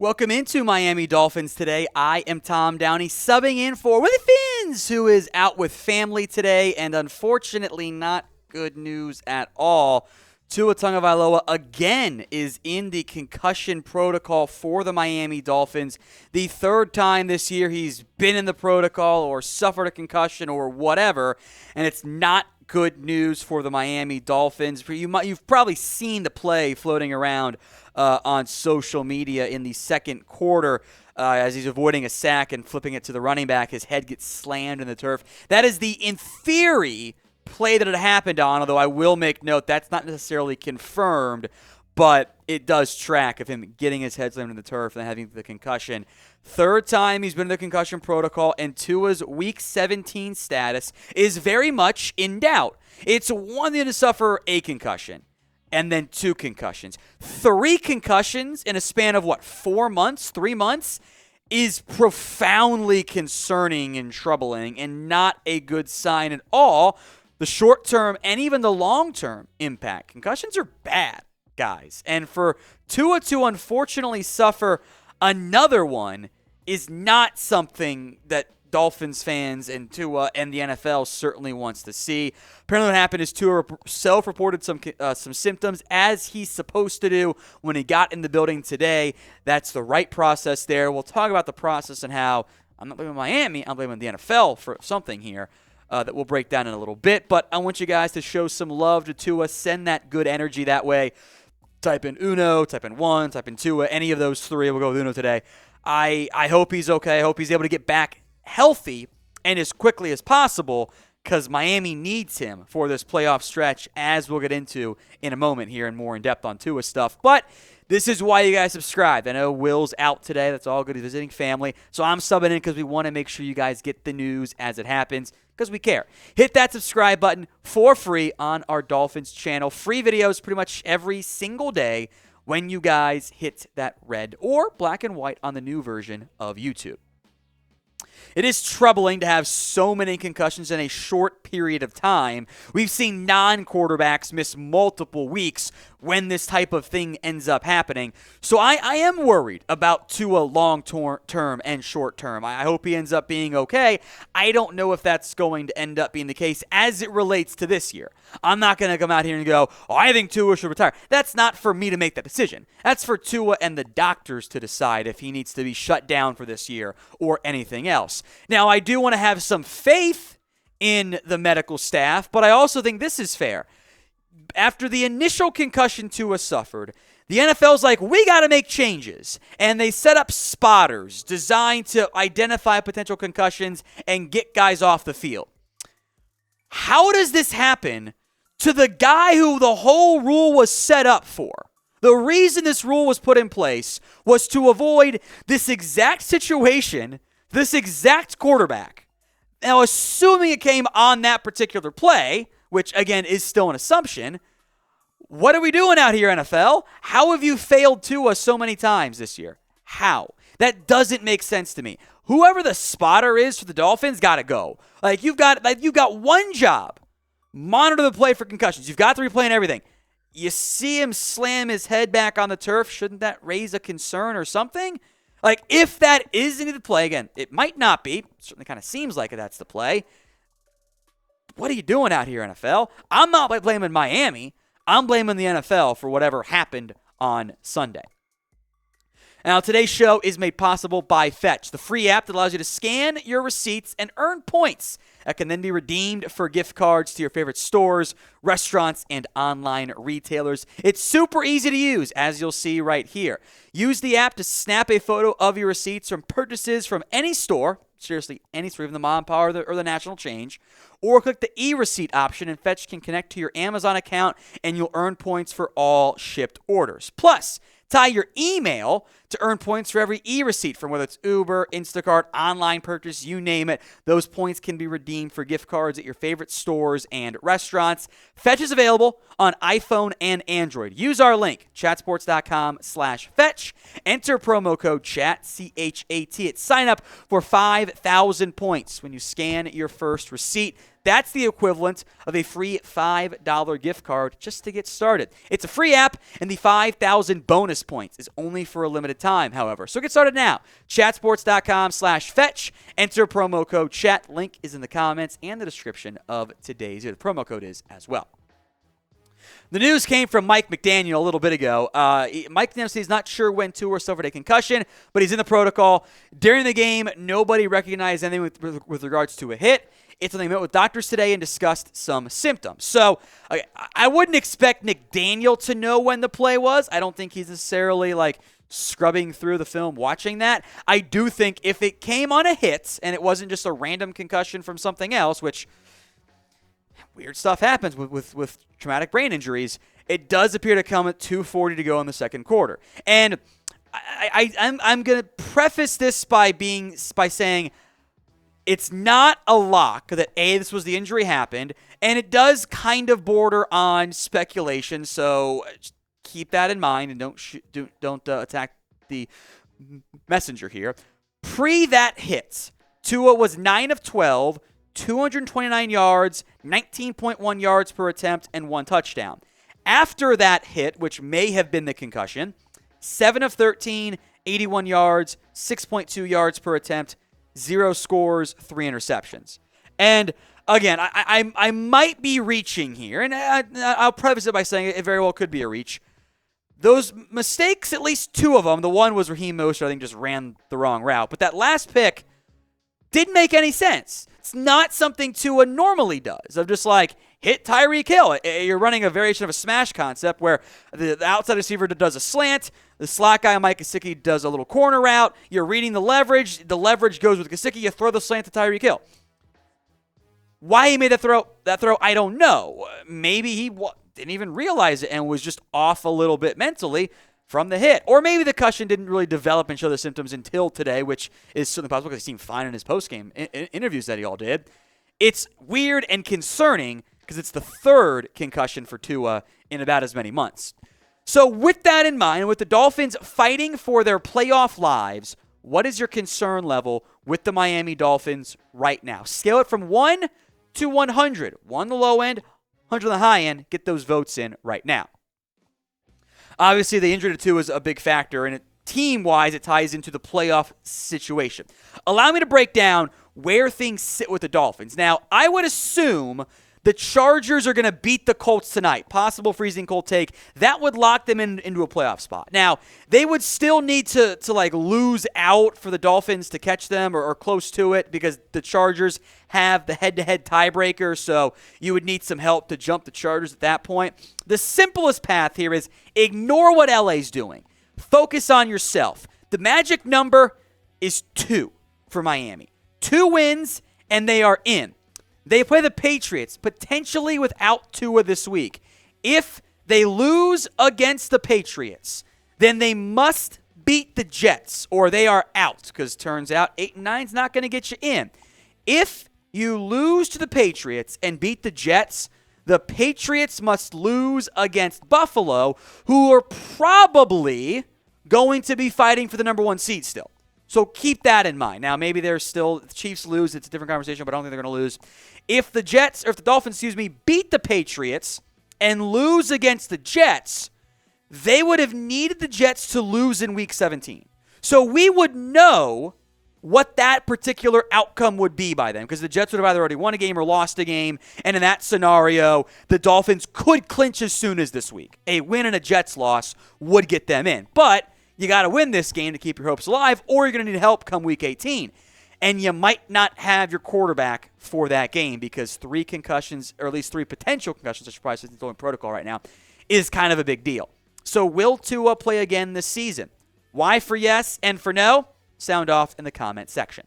Welcome into Miami Dolphins today. I am Tom Downey, subbing in for Willie Fins, who is out with family today, and unfortunately not good news at all. Tua Tagovailoa again is in the concussion protocol for the Miami Dolphins. The third time this year he's been in the protocol or suffered a concussion or whatever, and it's not good news for the Miami Dolphins. You've probably seen the play floating around on social media in the second quarter as he's avoiding a sack and flipping it to the running back. His head gets slammed in the turf. That is the, in theory, play that it happened on, although I will make note that's not necessarily confirmed, but it does track of him getting his head slammed in the turf and having the concussion. Third time he's been in the concussion protocol, and Tua's Week 17 status is very much in doubt. It's one thing to suffer a concussion, and then 2 concussions. 3 concussions in a span of, 4 months, 3 months, is profoundly concerning and troubling and not a good sign at all. The short-term and even the long-term impact. Concussions are bad, guys. And for Tua to unfortunately suffer another one is not something that Dolphins fans and Tua and the NFL certainly wants to see. Apparently what happened is Tua self-reported some symptoms, as he's supposed to do when he got in the building today. That's the right process there. We'll talk about the process and how I'm not blaming Miami, I'm blaming the NFL for something here that we'll break down in a little bit. But I want you guys to show some love to Tua. Send that good energy that way. Type in Uno, type in 1, type in Tua, any of those 3. We'll go with Uno today. I hope he's okay. I hope he's able to get back healthy and as quickly as possible, because Miami needs him for this playoff stretch, as we'll get into in a moment here and more in depth on Tua stuff. But this is why you guys subscribe. I know Will's out today. That's all good. He's visiting family. So I'm subbing in because we want to make sure you guys get the news as it happens, because we care. Hit that subscribe button for free on our Dolphins channel. Free videos pretty much every single day when you guys hit that red or black and white on the new version of YouTube. It is troubling to have so many concussions in a short period of time. We've seen non-quarterbacks miss multiple weeks when this type of thing ends up happening. So I am worried about Tua long-term and short-term. I hope he ends up being okay. I don't know if that's going to end up being the case as it relates to this year. I'm not going to come out here and go, I think Tua should retire. That's not for me to make that decision. That's for Tua and the doctors to decide if he needs to be shut down for this year or anything else. Now, I do want to have some faith in the medical staff, but I also think this is fair. After the initial concussion Tua suffered, the NFL's like, we got to make changes. And they set up spotters designed to identify potential concussions and get guys off the field. How does this happen to the guy who the whole rule was set up for? The reason this rule was put in place was to avoid this exact situation, this exact quarterback. Now, assuming it came on that particular play, which, again, is still an assumption, what are we doing out here, NFL? How have you failed Tua so many times this year? How? That doesn't make sense to me. Whoever the spotter is for the Dolphins got to go. You've got one job. Monitor the play for concussions. You've got the replay and everything. You see him slam his head back on the turf. Shouldn't that raise a concern or something? If that is any of the play, again, it might not be. It certainly kind of seems like that's the play. What are you doing out here, NFL? I'm not blaming Miami. I'm blaming the NFL for whatever happened on Sunday. Now, today's show is made possible by Fetch, the free app that allows you to scan your receipts and earn points that can then be redeemed for gift cards to your favorite stores, restaurants, and online retailers. It's super easy to use, as you'll see right here. Use the app to snap a photo of your receipts from purchases from any store, seriously, any store, even the mom and pop or the national change, or click the e-receipt option, and Fetch can connect to your Amazon account, and you'll earn points for all shipped orders. Plus, tie your email to earn points for every e-receipt from whether it's Uber, Instacart, online purchase, you name it. Those points can be redeemed for gift cards at your favorite stores and restaurants. Fetch is available on iPhone and Android. Use our link, chatsports.com/fetch. Enter promo code CHAT, CHAT, at sign up for 5,000 points when you scan your first receipt. That's the equivalent of a free $5 gift card just to get started. It's a free app, and the 5,000 bonus points is only for a limited time, however. So get started now. Chatsports.com/fetch. Enter promo code CHAT. Link is in the comments and the description of today's video. The promo code is as well. The news came from Mike McDaniel a little bit ago. Mike McDaniel says he's not sure when Tua suffered a concussion, but he's in the protocol. During the game, nobody recognized anything with regards to a hit. It's when they met with doctors today and discussed some symptoms. So I wouldn't expect McDaniel to know when the play was. I don't think he's necessarily scrubbing through the film watching that. I do think if it came on a hit and it wasn't just a random concussion from something else, which weird stuff happens with traumatic brain injuries, it does appear to come at 2:40 to go in the second quarter. And I'm going to preface this by saying it's not a lock that this was the injury happened, and it does kind of border on speculation. So keep that in mind and don't attack the messenger here. Pre that hit, Tua was 9 of 12. 229 yards, 19.1 yards per attempt, and 1 touchdown. After that hit, which may have been the concussion, 7 of 13, 81 yards, 6.2 yards per attempt, 0 scores, 3 interceptions. And again, I might be reaching here, and I'll preface it by saying it very well could be a reach. Those mistakes, at least 2 of them, the one was Raheem Mostert, I think just ran the wrong route, but that last pick didn't make any sense. It's not something Tua normally does, of just hit Tyreek Hill. You're running a variation of a smash concept where the outside receiver does a slant, the slot guy, Mike Gesicki, does a little corner route. You're reading the leverage goes with Gesicki, you throw the slant to Tyreek Hill. Why he made that throw, I don't know. Maybe he didn't even realize it and was just off a little bit mentally from the hit. Or maybe the concussion didn't really develop and show the symptoms until today, which is certainly possible because he seemed fine in his post-game interviews that he all did. It's weird and concerning because it's the 3rd concussion for Tua in about as many months. So with that in mind, with the Dolphins fighting for their playoff lives, what is your concern level with the Miami Dolphins right now? Scale it from 1 to 100. 1 the low end, 100 on the high end. Get those votes in right now. Obviously, the injury to Tua is a big factor, and team-wise, it ties into the playoff situation. Allow me to break down where things sit with the Dolphins. Now, I would assume the Chargers are going to beat the Colts tonight. Possible freezing cold take. That would lock them into a playoff spot. Now, they would still need to lose out for the Dolphins to catch them or close to it because the Chargers have the head-to-head tiebreaker, so you would need some help to jump the Chargers at that point. The simplest path here is ignore what LA's doing. Focus on yourself. The magic number is 2 for Miami. 2 wins, and they are in. They play the Patriots, potentially without Tua this week. If they lose against the Patriots, then they must beat the Jets, or they are out, because turns out 8-9 is not going to get you in. If you lose to the Patriots and beat the Jets, the Patriots must lose against Buffalo, who are probably going to be fighting for the number 1 seed still. So keep that in mind. Now, maybe the Chiefs lose. It's a different conversation, but I don't think they're going to lose. If the Dolphins, beat the Patriots and lose against the Jets, they would have needed the Jets to lose in Week 17. So we would know what that particular outcome would be by then, because the Jets would have either already won a game or lost a game, and in that scenario, the Dolphins could clinch as soon as this week. A win and a Jets loss would get them in. But you got to win this game to keep your hopes alive, or you're going to need help come Week 18. And you might not have your quarterback for that game because 3 concussions, or at least 3 potential concussions, I should probably say it's in protocol right now, is kind of a big deal. So will Tua play again this season? Why for yes and for no? Sound off in the comment section.